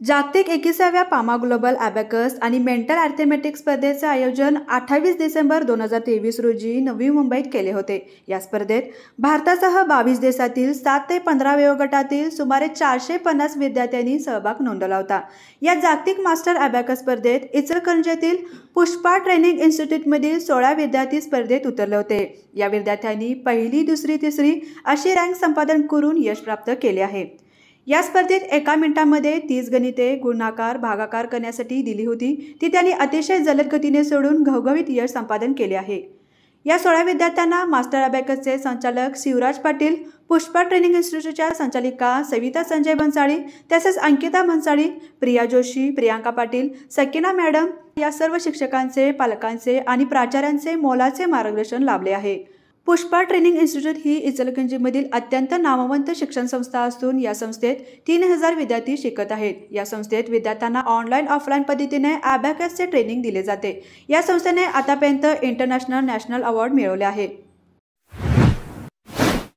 जागतिक 21व्या पामा global abacus आणि mental अर्थमॅटिक्स स्पर्धेचे आयोजन 28 डिसेंबर 2023 रोजी नवी मुंबईत केले होते। या स्पर्धेत भारतासह 22 देशातील 7 ते 15 वयोगटातील सुमारे 450 विद्यार्थ्यांनी सहभाग नोंदवला होता। या जागतिक मास्टर ॲबॅकस स्पर्धेत इचलकरंजीतील पुष्पा ट्रेनिंग इन्स्टिट्यूटमधील 16 विद्यार्थी स्पर्धेत उतरले होते। या विद्यार्थ्यांनी पहिली, दुसरी, तिसरी अशी रँक संपादन करून यश प्राप्त केले आहे। या स्पर्धेत एका मिनिटामध्ये 30 गणिते गुणाकार भागाकार करण्यासाठी दिली होती ती त्यांनी अतिशय जलद गतीने सोडून घवघवीत यश संपादन केले आहे। या 16 विद्यार्थ्यांना मास्टर ॲबॅकसचे संचालक शिवराज पाटील, पुष्पा ट्रेनिंग इन्स्टिट्यूटच्या संचालिका सविता संजय भन्साळी, तसेच अंकिता भन्साळी, प्रिया जोशी, प्रियांका पाटील, सकीना मॅडम या सर्व शिक्षकांचे, पालकांचे आणि प्राचार्यांचे मोलाचे मार्गदर्शन लाभले आहे। पुष्पा ट्रेनिंग इन्स्टिट्यूट ही इचलकरंजीमधील अत्यंत नामवंत शिक्षण संस्था असून या संस्थेत 3000 विद्यार्थी शिकत आहेत। या संस्थेत विद्यार्थ्यांना ऑनलाईन ऑफलाईन पद्धतीने ॲबॅकसचे ट्रेनिंग दिले जाते। या संस्थेने आतापर्यंत इंटरनॅशनल नॅशनल अवॉर्ड मिळवले आहे।